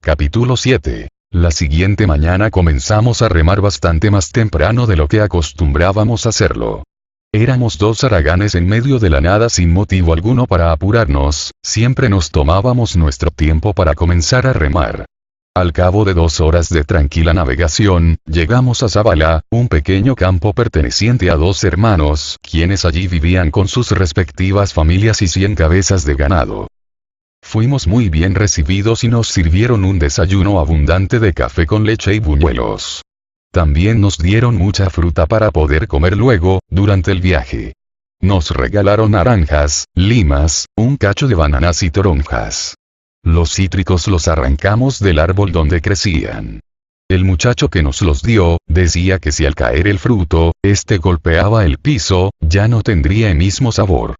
Capítulo 7. La siguiente mañana comenzamos a remar bastante más temprano de lo que acostumbrábamos a hacerlo. Éramos dos haraganes en medio de la nada sin motivo alguno para apurarnos, siempre nos tomábamos nuestro tiempo para comenzar a remar. Al cabo de 2 horas de tranquila navegación, llegamos a Zabala, un pequeño campo perteneciente a 2 hermanos, quienes allí vivían con sus respectivas familias y 100 cabezas de ganado. Fuimos muy bien recibidos y nos sirvieron un desayuno abundante de café con leche y buñuelos. También nos dieron mucha fruta para poder comer luego, durante el viaje. Nos regalaron naranjas, limas, un cacho de bananas y toronjas. Los cítricos los arrancamos del árbol donde crecían. El muchacho que nos los dio, decía que si al caer el fruto, este golpeaba el piso, ya no tendría el mismo sabor.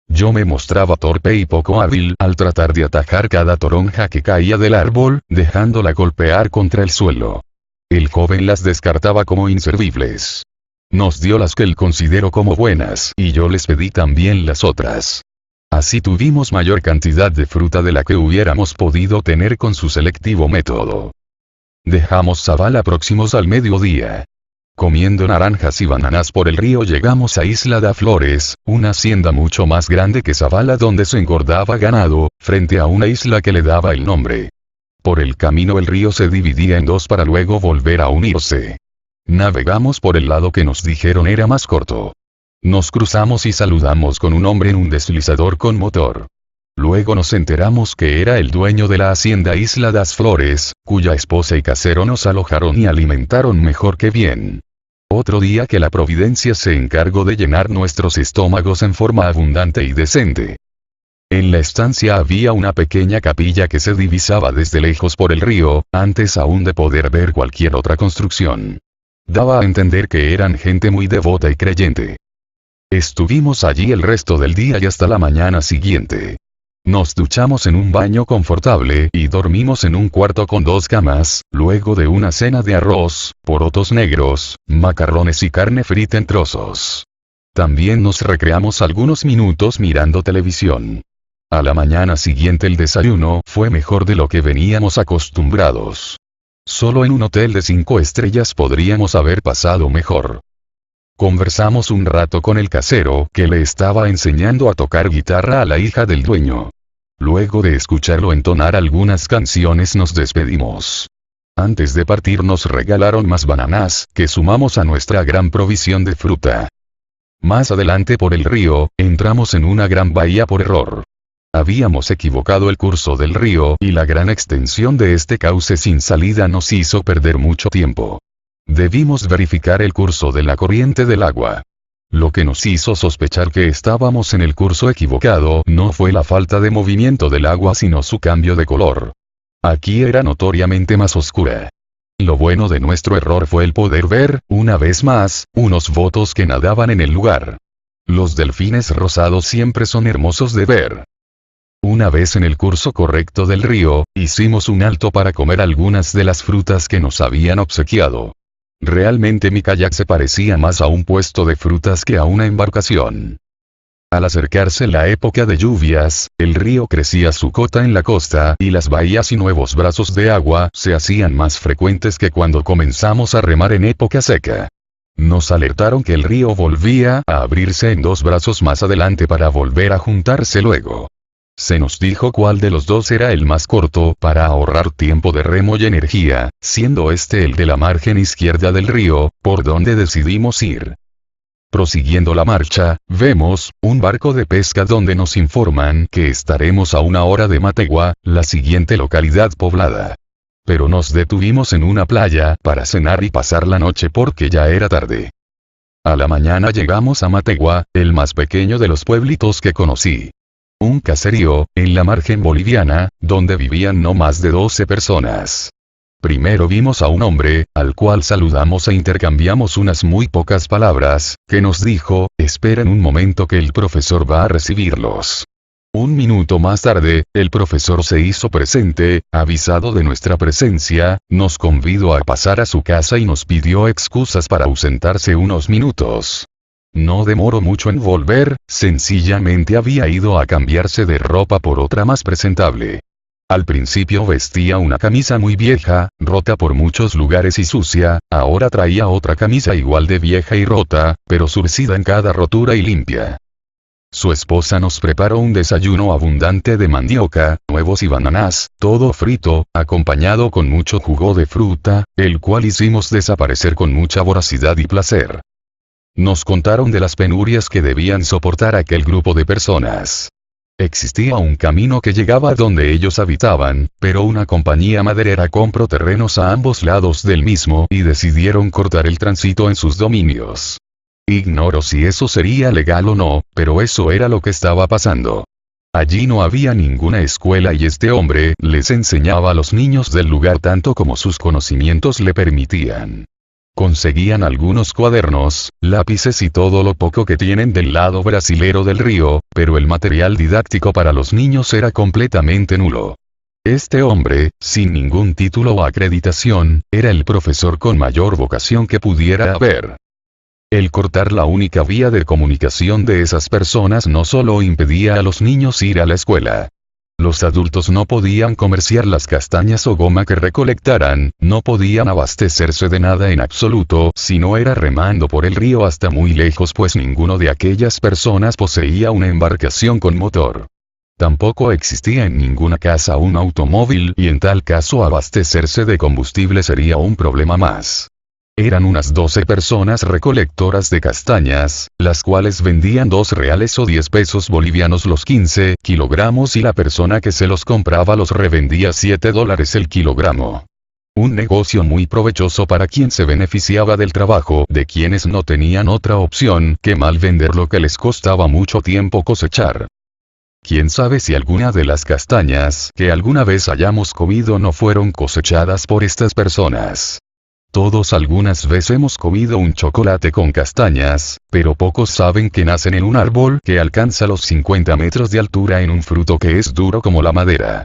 Yo me mostraba torpe y poco hábil al tratar de atajar cada toronja que caía del árbol, dejándola golpear contra el suelo. El joven las descartaba como inservibles. Nos dio las que él consideró como buenas y yo les pedí también las otras. Así tuvimos mayor cantidad de fruta de la que hubiéramos podido tener con su selectivo método. Dejamos Zabala próximos al mediodía. Comiendo naranjas y bananas por el río llegamos a Isla da Flores, una hacienda mucho más grande que Zabala donde se engordaba ganado, frente a una isla que le daba el nombre. Por el camino el río se dividía en 2 para luego volver a unirse. Navegamos por el lado que nos dijeron era más corto. Nos cruzamos y saludamos con un hombre en un deslizador con motor. Luego nos enteramos que era el dueño de la hacienda Isla das Flores, cuya esposa y casero nos alojaron y alimentaron mejor que bien. Otro día que la providencia se encargó de llenar nuestros estómagos en forma abundante y decente. En la estancia había una pequeña capilla que se divisaba desde lejos por el río, antes aún de poder ver cualquier otra construcción. Daba a entender que eran gente muy devota y creyente. Estuvimos allí el resto del día y hasta la mañana siguiente. Nos duchamos en un baño confortable y dormimos en un cuarto con 2 camas, luego de una cena de arroz, porotos negros, macarrones y carne frita en trozos. También nos recreamos algunos minutos mirando televisión. A la mañana siguiente el desayuno fue mejor de lo que veníamos acostumbrados. Solo en un hotel de 5 estrellas podríamos haber pasado mejor. Conversamos un rato con el casero que le estaba enseñando a tocar guitarra a la hija del dueño. Luego de escucharlo entonar algunas canciones nos despedimos. Antes de partir nos regalaron más bananas que sumamos a nuestra gran provisión de fruta. Más adelante por el río, entramos en una gran bahía por error. Habíamos equivocado el curso del río y la gran extensión de este cauce sin salida nos hizo perder mucho tiempo. Debimos verificar el curso de la corriente del agua. Lo que nos hizo sospechar que estábamos en el curso equivocado no fue la falta de movimiento del agua sino su cambio de color. Aquí era notoriamente más oscura. Lo bueno de nuestro error fue el poder ver, una vez más, unos botos que nadaban en el lugar. Los delfines rosados siempre son hermosos de ver. Una vez en el curso correcto del río, hicimos un alto para comer algunas de las frutas que nos habían obsequiado. Realmente mi kayak se parecía más a un puesto de frutas que a una embarcación. Al acercarse la época de lluvias, el río crecía su cota en la costa y las bahías y nuevos brazos de agua se hacían más frecuentes que cuando comenzamos a remar en época seca. Nos alertaron que el río volvía a abrirse en 2 brazos más adelante para volver a juntarse luego. Se nos dijo cuál de los 2 era el más corto para ahorrar tiempo de remo y energía, siendo este el de la margen izquierda del río, por donde decidimos ir. Prosiguiendo la marcha, vemos un barco de pesca donde nos informan que estaremos a 1 hora de Mateguá, la siguiente localidad poblada. Pero nos detuvimos en una playa para cenar y pasar la noche porque ya era tarde. A la mañana llegamos a Mateguá, el más pequeño de los pueblitos que conocí. Un caserío, en la margen boliviana, donde vivían no más de 12 personas. Primero vimos a un hombre, al cual saludamos e intercambiamos unas muy pocas palabras, que nos dijo, esperen un momento que el profesor va a recibirlos. Un minuto más tarde, el profesor se hizo presente, avisado de nuestra presencia, nos convidó a pasar a su casa y nos pidió excusas para ausentarse unos minutos. No demoró mucho en volver, sencillamente había ido a cambiarse de ropa por otra más presentable. Al principio vestía una camisa muy vieja, rota por muchos lugares y sucia, ahora traía otra camisa igual de vieja y rota, pero surcida en cada rotura y limpia. Su esposa nos preparó un desayuno abundante de mandioca, huevos y bananas, todo frito, acompañado con mucho jugo de fruta, el cual hicimos desaparecer con mucha voracidad y placer. Nos contaron de las penurias que debían soportar aquel grupo de personas. Existía un camino que llegaba a donde ellos habitaban, pero una compañía maderera compró terrenos a ambos lados del mismo y decidieron cortar el tránsito en sus dominios. Ignoro si eso sería legal o no, pero eso era lo que estaba pasando. Allí no había ninguna escuela y este hombre les enseñaba a los niños del lugar tanto como sus conocimientos le permitían. Conseguían algunos cuadernos, lápices y todo lo poco que tienen del lado brasilero del río, pero el material didáctico para los niños era completamente nulo. Este hombre, sin ningún título o acreditación, era el profesor con mayor vocación que pudiera haber. El cortar la única vía de comunicación de esas personas no solo impedía a los niños ir a la escuela. Los adultos no podían comerciar las castañas o goma que recolectaran, no podían abastecerse de nada en absoluto si no era remando por el río hasta muy lejos pues ninguno de aquellas personas poseía una embarcación con motor. Tampoco existía en ninguna casa un automóvil y en tal caso abastecerse de combustible sería un problema más. Eran unas 12 personas recolectoras de castañas, las cuales vendían 2 reales o 10 pesos bolivianos los 15 kilogramos y la persona que se los compraba los revendía $7 el kilogramo. Un negocio muy provechoso para quien se beneficiaba del trabajo de quienes no tenían otra opción que mal vender lo que les costaba mucho tiempo cosechar. Quién sabe si alguna de las castañas que alguna vez hayamos comido no fueron cosechadas por estas personas. Todos algunas veces hemos comido un chocolate con castañas, pero pocos saben que nacen en un árbol que alcanza los 50 metros de altura en un fruto que es duro como la madera.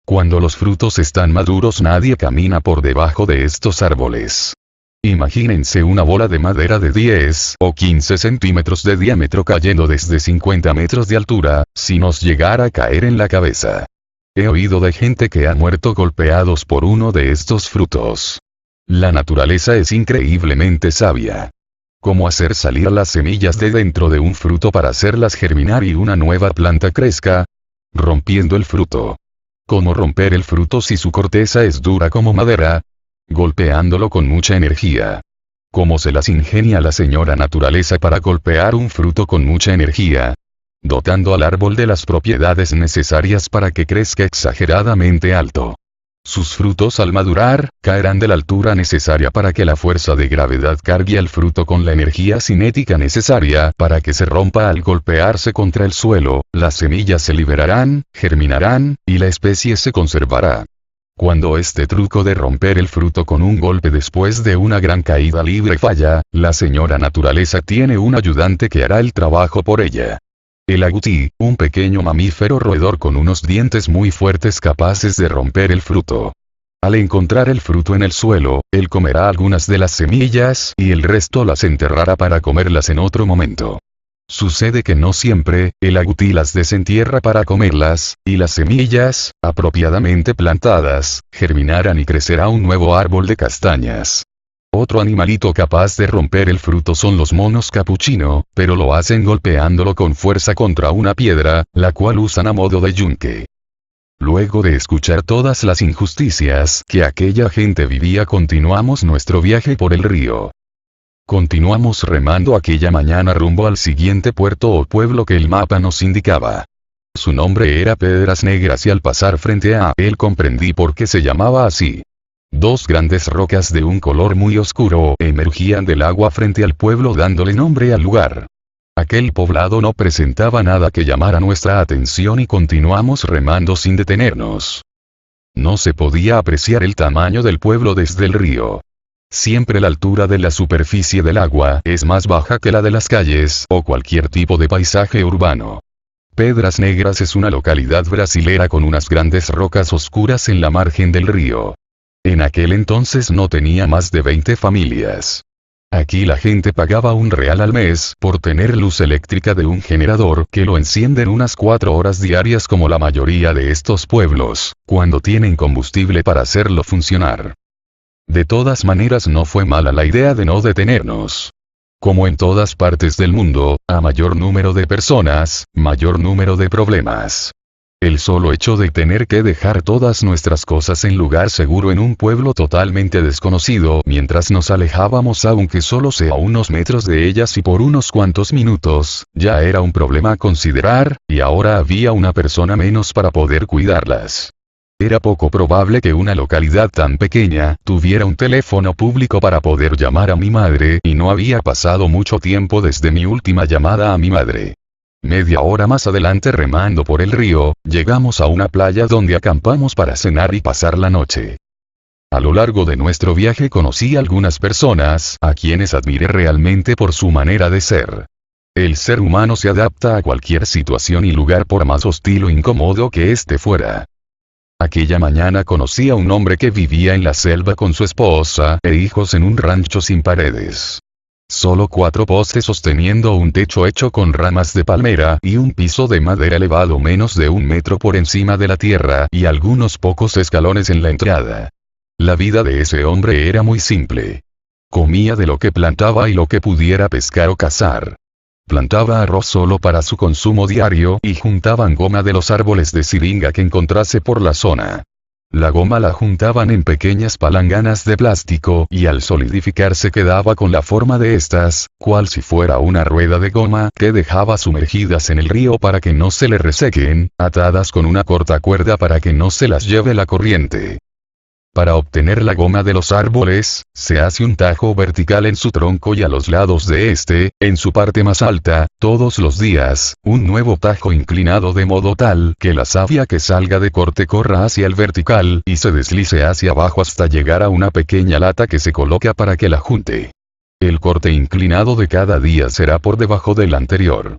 Cuando los frutos están maduros nadie camina por debajo de estos árboles. Imagínense una bola de madera de 10 o 15 centímetros de diámetro cayendo desde 50 metros de altura, si nos llegara a caer en la cabeza. He oído de gente que ha muerto golpeados por uno de estos frutos. La naturaleza es increíblemente sabia. Cómo hacer salir las semillas de dentro de un fruto para hacerlas germinar y una nueva planta crezca. Rompiendo el fruto. Cómo romper el fruto si su corteza es dura como madera. Golpeándolo con mucha energía. Cómo se las ingenia la señora naturaleza para golpear un fruto con mucha energía. Dotando al árbol de las propiedades necesarias para que crezca exageradamente alto. Sus frutos al madurar, caerán de la altura necesaria para que la fuerza de gravedad cargue al fruto con la energía cinética necesaria para que se rompa al golpearse contra el suelo, las semillas se liberarán, germinarán, y la especie se conservará. Cuando este truco de romper el fruto con un golpe después de una gran caída libre falla, la señora naturaleza tiene un ayudante que hará el trabajo por ella. El agutí, un pequeño mamífero roedor con unos dientes muy fuertes capaces de romper el fruto. Al encontrar el fruto en el suelo, él comerá algunas de las semillas y el resto las enterrará para comerlas en otro momento. Sucede que no siempre, el agutí las desentierra para comerlas, y las semillas, apropiadamente plantadas, germinarán y crecerá un nuevo árbol de castañas. Otro animalito capaz de romper el fruto son los monos capuchino, pero lo hacen golpeándolo con fuerza contra una piedra, la cual usan a modo de yunque. Luego de escuchar todas las injusticias que aquella gente vivía continuamos nuestro viaje por el río. Continuamos remando aquella mañana rumbo al siguiente puerto o pueblo que el mapa nos indicaba. Su nombre era Piedras Negras y al pasar frente a él comprendí por qué se llamaba así. 2 grandes rocas de un color muy oscuro emergían del agua frente al pueblo dándole nombre al lugar. Aquel poblado no presentaba nada que llamara nuestra atención y continuamos remando sin detenernos. No se podía apreciar el tamaño del pueblo desde el río. Siempre la altura de la superficie del agua es más baja que la de las calles o cualquier tipo de paisaje urbano. Piedras Negras es una localidad brasilera con unas grandes rocas oscuras en la margen del río. En aquel entonces no tenía más de 20 familias. Aquí la gente pagaba $1 al mes por tener luz eléctrica de un generador que lo encienden unas 4 horas diarias como la mayoría de estos pueblos, cuando tienen combustible para hacerlo funcionar. De todas maneras no fue mala la idea de no detenernos. Como en todas partes del mundo, a mayor número de personas, mayor número de problemas. El solo hecho de tener que dejar todas nuestras cosas en lugar seguro en un pueblo totalmente desconocido mientras nos alejábamos aunque solo sea unos metros de ellas y por unos cuantos minutos, ya era un problema a considerar, y ahora había una persona menos para poder cuidarlas. Era poco probable que una localidad tan pequeña tuviera un teléfono público para poder llamar a mi madre y no había pasado mucho tiempo desde mi última llamada a mi madre. Media hora más adelante remando por el río, llegamos a una playa donde acampamos para cenar y pasar la noche. A lo largo de nuestro viaje conocí a algunas personas a quienes admiré realmente por su manera de ser. El ser humano se adapta a cualquier situación y lugar por más hostil o incómodo que éste fuera. Aquella mañana conocí a un hombre que vivía en la selva con su esposa e hijos en un rancho sin paredes. Solo 4 postes sosteniendo un techo hecho con ramas de palmera y un piso de madera elevado menos de 1 metro por encima de la tierra y algunos pocos escalones en la entrada. La vida de ese hombre era muy simple. Comía de lo que plantaba y lo que pudiera pescar o cazar. Plantaba arroz solo para su consumo diario y juntaban goma de los árboles de siringa que encontrase por la zona. La goma la juntaban en pequeñas palanganas de plástico y al solidificarse quedaba con la forma de estas, cual si fuera una rueda de goma que dejaba sumergidas en el río para que no se le resequen, atadas con una corta cuerda para que no se las lleve la corriente. Para obtener la goma de los árboles, se hace un tajo vertical en su tronco y a los lados de este, en su parte más alta, todos los días, un nuevo tajo inclinado de modo tal que la savia que salga de corte corra hacia el vertical y se deslice hacia abajo hasta llegar a una pequeña lata que se coloca para que la junte. El corte inclinado de cada día será por debajo del anterior.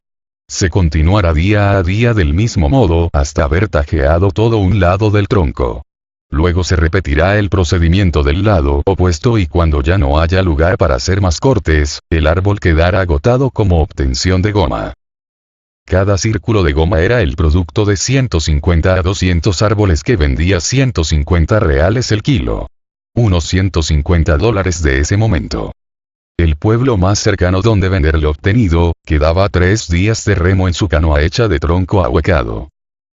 Se continuará día a día del mismo modo hasta haber tajeado todo un lado del tronco. Luego se repetirá el procedimiento del lado opuesto y cuando ya no haya lugar para hacer más cortes, el árbol quedará agotado como obtención de goma. Cada círculo de goma era el producto de 150 a 200 árboles que vendía $150 el kilo. Unos $150 de ese momento. El pueblo más cercano donde vender lo obtenido, quedaba 3 días de remo en su canoa hecha de tronco ahuecado.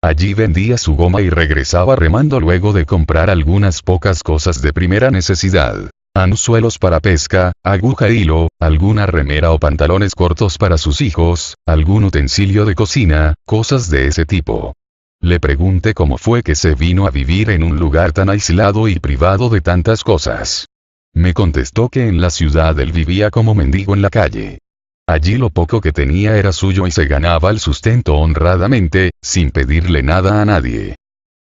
Allí vendía su goma y regresaba remando luego de comprar algunas pocas cosas de primera necesidad. Anzuelos para pesca, aguja e hilo, alguna remera o pantalones cortos para sus hijos, algún utensilio de cocina, cosas de ese tipo. Le pregunté cómo fue que se vino a vivir en un lugar tan aislado y privado de tantas cosas. Me contestó que en la ciudad él vivía como mendigo en la calle. Allí lo poco que tenía era suyo y se ganaba el sustento honradamente, sin pedirle nada a nadie.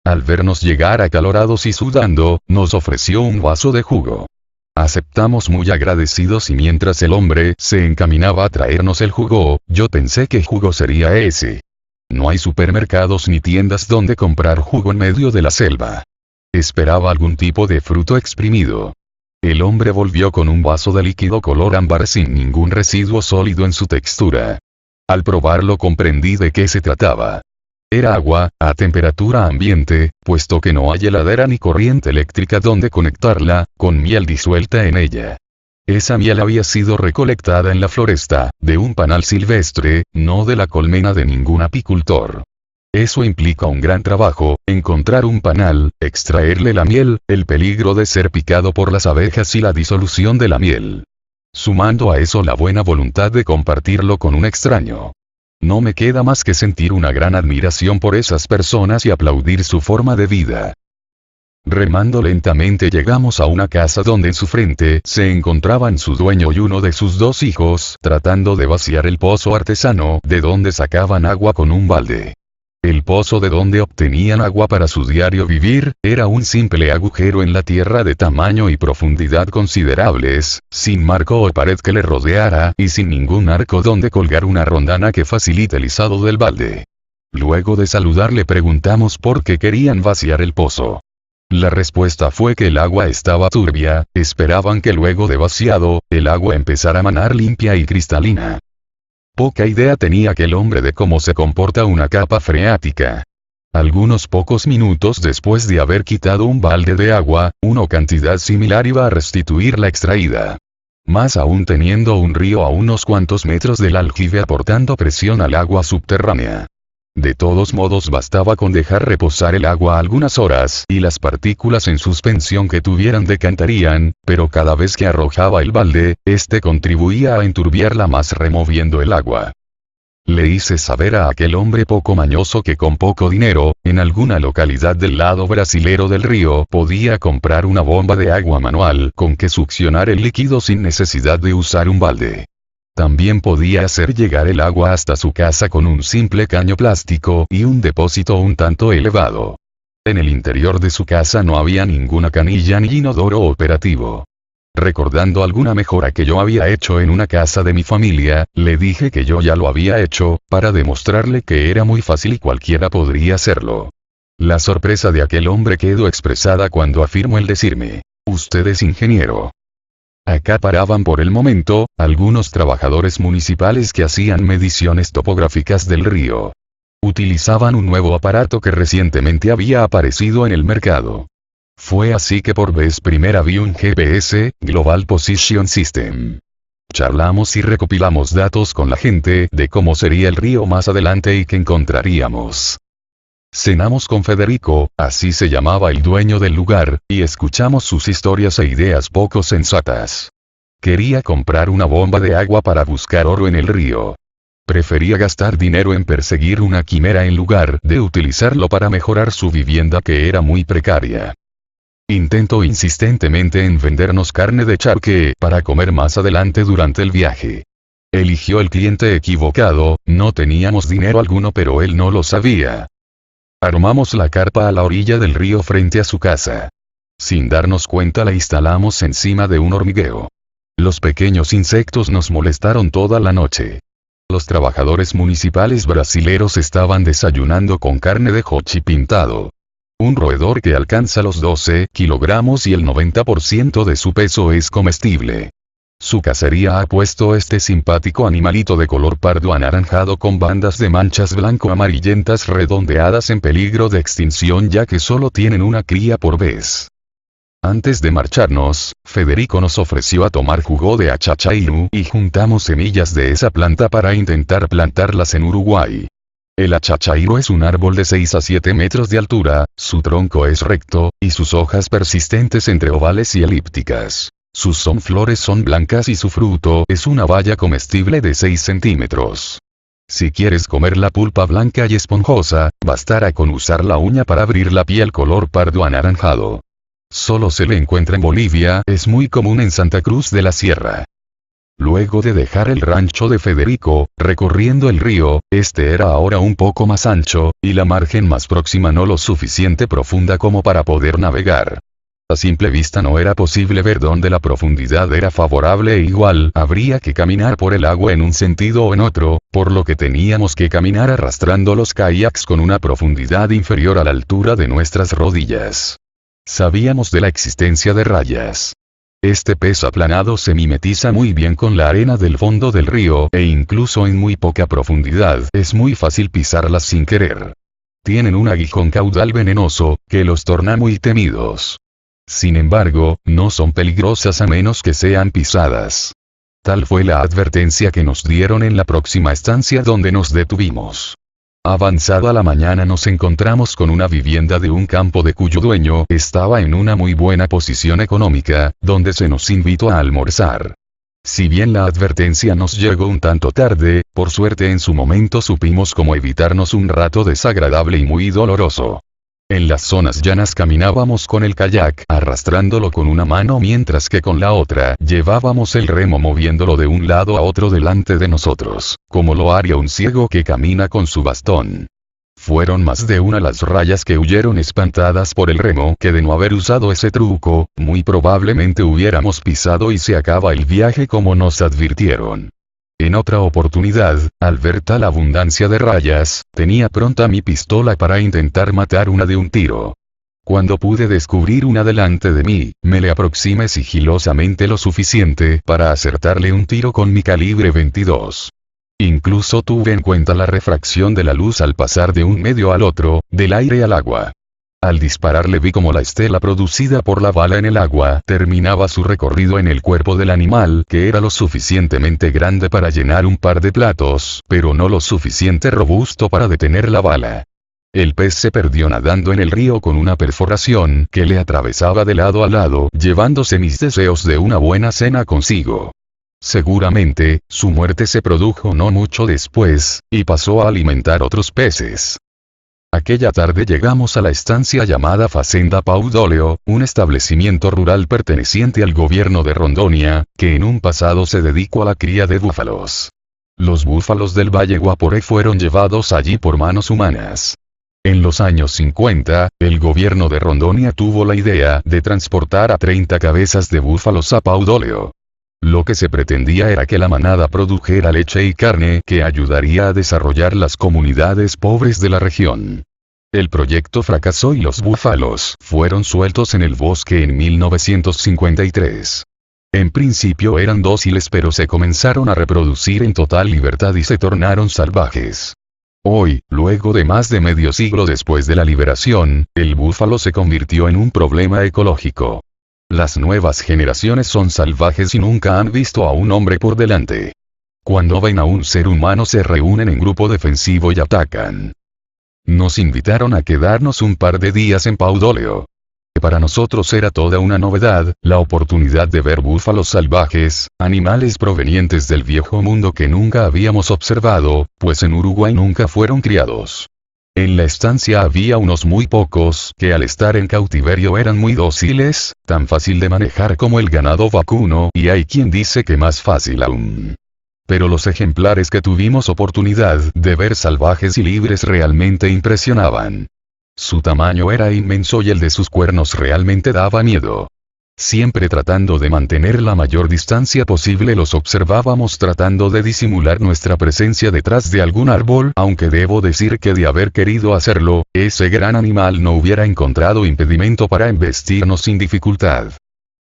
Al vernos llegar acalorados y sudando, nos ofreció un vaso de jugo. Aceptamos muy agradecidos y mientras el hombre se encaminaba a traernos el jugo, yo pensé que jugo sería ese. No hay supermercados ni tiendas donde comprar jugo en medio de la selva. Esperaba algún tipo de fruto exprimido. El hombre volvió con un vaso de líquido color ámbar sin ningún residuo sólido en su textura. Al probarlo comprendí de qué se trataba. Era agua, a temperatura ambiente, puesto que no hay heladera ni corriente eléctrica donde conectarla, con miel disuelta en ella. Esa miel había sido recolectada en la floresta, de un panal silvestre, no de la colmena de ningún apicultor. Eso implica un gran trabajo, encontrar un panal, extraerle la miel, el peligro de ser picado por las abejas y la disolución de la miel. Sumando a eso la buena voluntad de compartirlo con un extraño. No me queda más que sentir una gran admiración por esas personas y aplaudir su forma de vida. Remando lentamente llegamos a una casa donde en su frente se encontraban su dueño y uno de sus 2 hijos tratando de vaciar el pozo artesano de donde sacaban agua con un balde. El pozo de donde obtenían agua para su diario vivir, era un simple agujero en la tierra de tamaño y profundidad considerables, sin marco o pared que le rodeara y sin ningún arco donde colgar una rondana que facilite el izado del balde. Luego de saludar le preguntamos por qué querían vaciar el pozo. La respuesta fue que el agua estaba turbia, esperaban que luego de vaciado, el agua empezara a manar limpia y cristalina. Poca idea tenía aquel hombre de cómo se comporta una capa freática. Algunos pocos minutos después de haber quitado un balde de agua, una cantidad similar iba a restituir la extraída. Más aún teniendo un río a unos cuantos metros del aljibe aportando presión al agua subterránea. De todos modos bastaba con dejar reposar el agua algunas horas y las partículas en suspensión que tuvieran decantarían, pero cada vez que arrojaba el balde, este contribuía a enturbiarla más removiendo el agua. Le hice saber a aquel hombre poco mañoso que con poco dinero, en alguna localidad del lado brasilero del río podía comprar una bomba de agua manual con que succionar el líquido sin necesidad de usar un balde. También podía hacer llegar el agua hasta su casa con un simple caño plástico y un depósito un tanto elevado. En el interior de su casa no había ninguna canilla ni inodoro operativo. Recordando alguna mejora que yo había hecho en una casa de mi familia, le dije que yo ya lo había hecho, para demostrarle que era muy fácil y cualquiera podría hacerlo. La sorpresa de aquel hombre quedó expresada cuando afirmó el decirme: «Usted es ingeniero». Acá paraban por el momento, algunos trabajadores municipales que hacían mediciones topográficas del río. Utilizaban un nuevo aparato que recientemente había aparecido en el mercado. Fue así que por vez primera vi un GPS, Global Position System. Charlamos y recopilamos datos con la gente de cómo sería el río más adelante y qué encontraríamos. Cenamos con Federico, así se llamaba el dueño del lugar, y escuchamos sus historias e ideas poco sensatas. Quería comprar una bomba de agua para buscar oro en el río. Prefería gastar dinero en perseguir una quimera en lugar de utilizarlo para mejorar su vivienda que era muy precaria. Intentó insistentemente en vendernos carne de charque para comer más adelante durante el viaje. Eligió el cliente equivocado, no teníamos dinero alguno pero él no lo sabía. Armamos la carpa a la orilla del río frente a su casa. Sin darnos cuenta la instalamos encima de un hormigueo. Los pequeños insectos nos molestaron toda la noche. Los trabajadores municipales brasileros estaban desayunando con carne de jochi pintado. Un roedor que alcanza los 12 kilogramos y el 90% de su peso es comestible. Su cacería ha puesto este simpático animalito de color pardo anaranjado con bandas de manchas blanco-amarillentas redondeadas en peligro de extinción ya que solo tienen una cría por vez. Antes de marcharnos, Federico nos ofreció a tomar jugo de achachairu y juntamos semillas de esa planta para intentar plantarlas en Uruguay. El achachairu es un árbol de 6 a 7 metros de altura, su tronco es recto, y sus hojas persistentes entre ovales y elípticas. Sus flores son blancas y su fruto es una baya comestible de 6 centímetros. Si quieres comer la pulpa blanca y esponjosa, bastará con usar la uña para abrir la piel color pardo anaranjado. Solo se le encuentra en Bolivia, es muy común en Santa Cruz de la Sierra. Luego de dejar el rancho de Federico, recorriendo el río, este era ahora un poco más ancho, y la margen más próxima no lo suficiente profunda como para poder navegar. A simple vista no era posible ver dónde la profundidad era favorable e igual, habría que caminar por el agua en un sentido o en otro, por lo que teníamos que caminar arrastrando los kayaks con una profundidad inferior a la altura de nuestras rodillas. Sabíamos de la existencia de rayas. Este pez aplanado se mimetiza muy bien con la arena del fondo del río e incluso en muy poca profundidad es muy fácil pisarlas sin querer. Tienen un aguijón caudal venenoso, que los torna muy temidos. Sin embargo, no son peligrosas a menos que sean pisadas. Tal fue la advertencia que nos dieron en la próxima estancia donde nos detuvimos. Avanzada la mañana nos encontramos con una vivienda de un campo de cuyo dueño estaba en una muy buena posición económica, donde se nos invitó a almorzar. Si bien la advertencia nos llegó un tanto tarde, por suerte en su momento supimos cómo evitarnos un rato desagradable y muy doloroso. En las zonas llanas caminábamos con el kayak arrastrándolo con una mano mientras que con la otra llevábamos el remo moviéndolo de un lado a otro delante de nosotros, como lo haría un ciego que camina con su bastón. Fueron más de una las rayas que huyeron espantadas por el remo que de no haber usado ese truco, muy probablemente hubiéramos pisado y se acaba el viaje como nos advirtieron. En otra oportunidad, al ver tal abundancia de rayas, tenía pronta mi pistola para intentar matar una de un tiro. Cuando pude descubrir una delante de mí, me le aproximé sigilosamente lo suficiente para acertarle un tiro con mi calibre 22. Incluso tuve en cuenta la refracción de la luz al pasar de un medio al otro, del aire al agua. Al dispararle vi como la estela producida por la bala en el agua terminaba su recorrido en el cuerpo del animal, que era lo suficientemente grande para llenar un par de platos, pero no lo suficiente robusto para detener la bala. El pez se perdió nadando en el río con una perforación que le atravesaba de lado a lado, llevándose mis deseos de una buena cena consigo. Seguramente, su muerte se produjo no mucho después, y pasó a alimentar otros peces. Aquella tarde llegamos a la estancia llamada Fazenda Pau d'Oleo, un establecimiento rural perteneciente al gobierno de Rondonia, que en un pasado se dedicó a la cría de búfalos. Los búfalos del Valle Guaporé fueron llevados allí por manos humanas. En los años 50, el gobierno de Rondonia tuvo la idea de transportar a 30 cabezas de búfalos a Pau d'Oleo. Lo que se pretendía era que la manada produjera leche y carne que ayudaría a desarrollar las comunidades pobres de la región. El proyecto fracasó y los búfalos fueron sueltos en el bosque en 1953. En principio eran dóciles, pero se comenzaron a reproducir en total libertad y se tornaron salvajes. Hoy, luego de más de medio siglo después de la liberación, el búfalo se convirtió en un problema ecológico. Las nuevas generaciones son salvajes y nunca han visto a un hombre por delante. Cuando ven a un ser humano se reúnen en grupo defensivo y atacan. Nos invitaron a quedarnos un par de días en Pau d'Oleo. Para nosotros era toda una novedad, la oportunidad de ver búfalos salvajes, animales provenientes del viejo mundo que nunca habíamos observado, pues en Uruguay nunca fueron criados. En la estancia había unos muy pocos que al estar en cautiverio eran muy dóciles, tan fácil de manejar como el ganado vacuno, y hay quien dice que más fácil aún. Pero los ejemplares que tuvimos oportunidad de ver salvajes y libres realmente impresionaban. Su tamaño era inmenso y el de sus cuernos realmente daba miedo. Siempre tratando de mantener la mayor distancia posible los observábamos tratando de disimular nuestra presencia detrás de algún árbol, aunque debo decir que de haber querido hacerlo, ese gran animal no hubiera encontrado impedimento para embestirnos sin dificultad.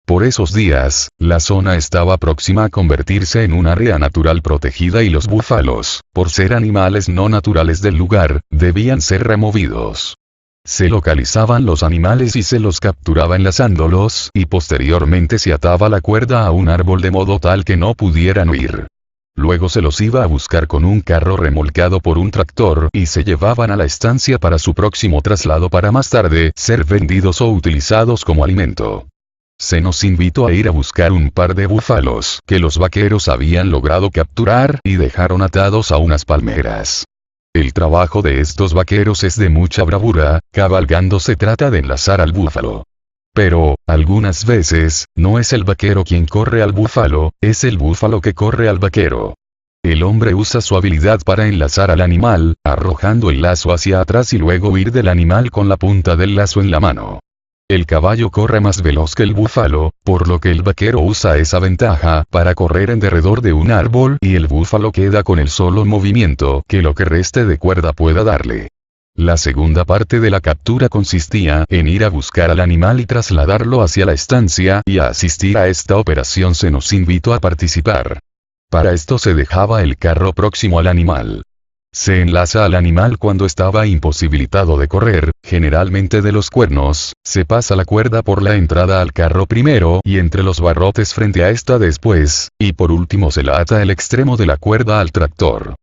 Por esos días, la zona estaba próxima a convertirse en un área natural protegida y los búfalos, por ser animales no naturales del lugar, debían ser removidos. Se localizaban los animales y se los capturaba enlazándolos, y posteriormente se ataba la cuerda a un árbol de modo tal que no pudieran huir. Luego se los iba a buscar con un carro remolcado por un tractor y se llevaban a la estancia para su próximo traslado para más tarde ser vendidos o utilizados como alimento. Se nos invitó a ir a buscar un par de búfalos que los vaqueros habían logrado capturar y dejaron atados a unas palmeras. El trabajo de estos vaqueros es de mucha bravura, cabalgando se trata de enlazar al búfalo. Pero, algunas veces, no es el vaquero quien corre al búfalo, es el búfalo que corre al vaquero. El hombre usa su habilidad para enlazar al animal, arrojando el lazo hacia atrás y luego huir del animal con la punta del lazo en la mano. El caballo corre más veloz que el búfalo, por lo que el vaquero usa esa ventaja para correr en derredor de un árbol y el búfalo queda con el solo movimiento que lo que reste de cuerda pueda darle. La segunda parte de la captura consistía en ir a buscar al animal y trasladarlo hacia la estancia, y a asistir a esta operación se nos invitó a participar. Para esto se dejaba el carro próximo al animal. Se enlaza al animal cuando estaba imposibilitado de correr, generalmente de los cuernos, se pasa la cuerda por la entrada al carro primero y entre los barrotes frente a esta después, y por último se la ata el extremo de la cuerda al tractor.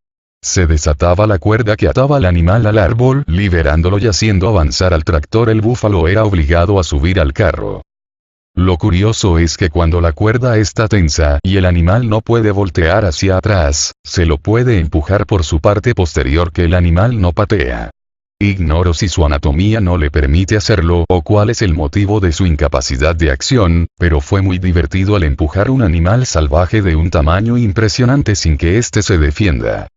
Se desataba la cuerda que ataba al animal al árbol, liberándolo y haciendo avanzar al tractor. El búfalo era obligado a subir al carro. Lo curioso es que cuando la cuerda está tensa y el animal no puede voltear hacia atrás, se lo puede empujar por su parte posterior que el animal no patea. Ignoro si su anatomía no le permite hacerlo o cuál es el motivo de su incapacidad de acción, pero fue muy divertido al empujar un animal salvaje de un tamaño impresionante sin que éste se defienda.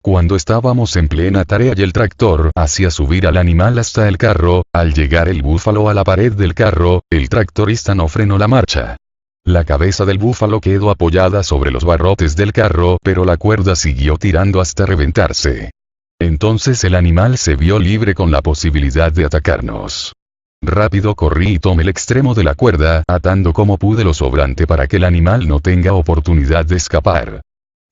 Cuando estábamos en plena tarea y el tractor hacía subir al animal hasta el carro, al llegar el búfalo a la pared del carro, el tractorista no frenó la marcha. La cabeza del búfalo quedó apoyada sobre los barrotes del carro, pero la cuerda siguió tirando hasta reventarse. Entonces el animal se vio libre con la posibilidad de atacarnos. Rápido corrí y tomé el extremo de la cuerda, atando como pude lo sobrante para que el animal no tenga oportunidad de escapar.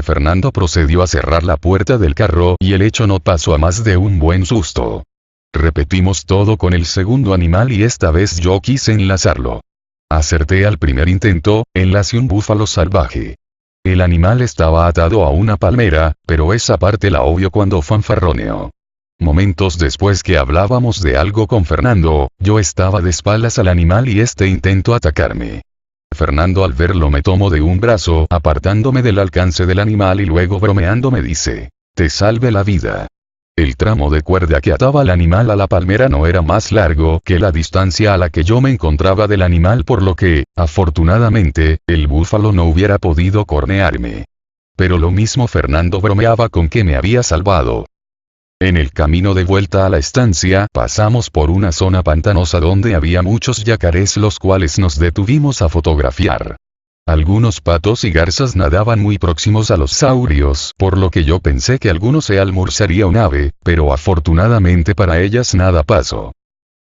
Fernando procedió a cerrar la puerta del carro y el hecho no pasó a más de un buen susto. Repetimos todo con el segundo animal y esta vez yo quise enlazarlo. Acerté al primer intento, enlacé un búfalo salvaje. El animal estaba atado a una palmera, pero esa parte la obvio cuando fanfarroneó. Momentos después que hablábamos de algo con Fernando, yo estaba de espaldas al animal y este intentó atacarme. Fernando al verlo me tomó de un brazo, apartándome del alcance del animal y luego bromeando me dice: "Te salve la vida". El tramo de cuerda que ataba al animal a la palmera no era más largo que la distancia a la que yo me encontraba del animal, por lo que, afortunadamente, el búfalo no hubiera podido cornearme. Pero lo mismo Fernando bromeaba con que me había salvado. En el camino de vuelta a la estancia, pasamos por una zona pantanosa donde había muchos yacarés, los cuales nos detuvimos a fotografiar. Algunos patos y garzas nadaban muy próximos a los saurios, por lo que yo pensé que alguno se almorzaría un ave, pero afortunadamente para ellas nada pasó.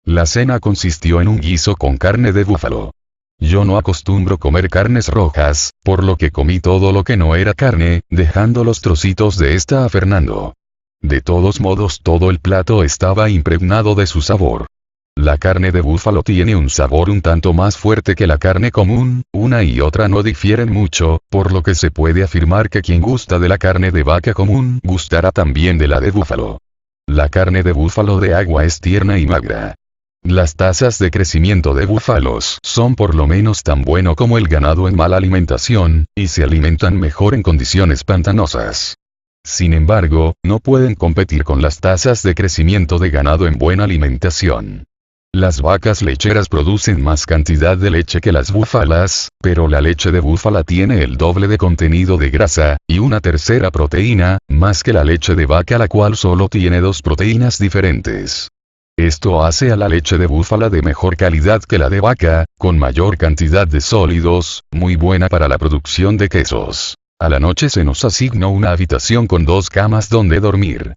La cena consistió en un guiso con carne de búfalo. Yo no acostumbro comer carnes rojas, por lo que comí todo lo que no era carne, dejando los trocitos de esta a Fernando. De todos modos, todo el plato estaba impregnado de su sabor. La carne de búfalo tiene un sabor un tanto más fuerte que la carne común, una y otra no difieren mucho, por lo que se puede afirmar que quien gusta de la carne de vaca común gustará también de la de búfalo. La carne de búfalo de agua es tierna y magra. Las tasas de crecimiento de búfalos son por lo menos tan bueno como el ganado en mala alimentación, y se alimentan mejor en condiciones pantanosas. Sin embargo, no pueden competir con las tasas de crecimiento de ganado en buena alimentación. Las vacas lecheras producen más cantidad de leche que las búfalas, pero la leche de búfala tiene el doble de contenido de grasa, y una tercera proteína, más que la leche de vaca, la cual solo tiene 2 proteínas diferentes. Esto hace a la leche de búfala de mejor calidad que la de vaca, con mayor cantidad de sólidos, muy buena para la producción de quesos. A la noche se nos asignó una habitación con 2 camas donde dormir.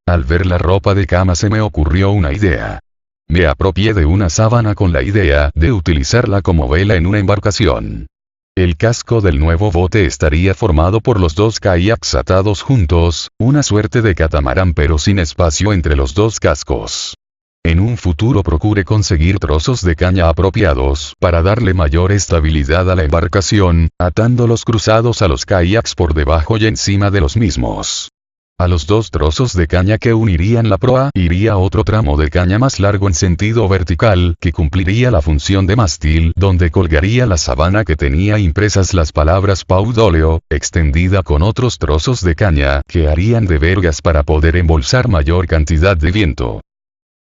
Al ver la ropa de cama se me ocurrió una idea. Me apropié de una sábana con la idea de utilizarla como vela en una embarcación. El casco del nuevo bote estaría formado por los 2 kayaks atados juntos, una suerte de catamarán pero sin espacio entre los 2 cascos. En un futuro procure conseguir trozos de caña apropiados para darle mayor estabilidad a la embarcación, atándolos cruzados a los kayaks por debajo y encima de los mismos. A los 2 trozos de caña que unirían la proa iría otro tramo de caña más largo en sentido vertical que cumpliría la función de mástil, donde colgaría la sábana que tenía impresas las palabras Paudóleo, extendida con otros trozos de caña que harían de vergas para poder embolsar mayor cantidad de viento.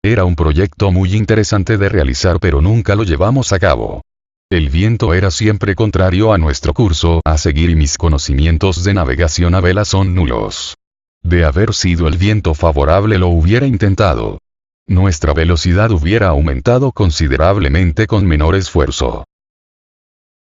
Era un proyecto muy interesante de realizar, pero nunca lo llevamos a cabo. El viento era siempre contrario a nuestro curso a seguir y mis conocimientos de navegación a vela son nulos. De haber sido el viento favorable lo hubiera intentado. Nuestra velocidad hubiera aumentado considerablemente con menor esfuerzo.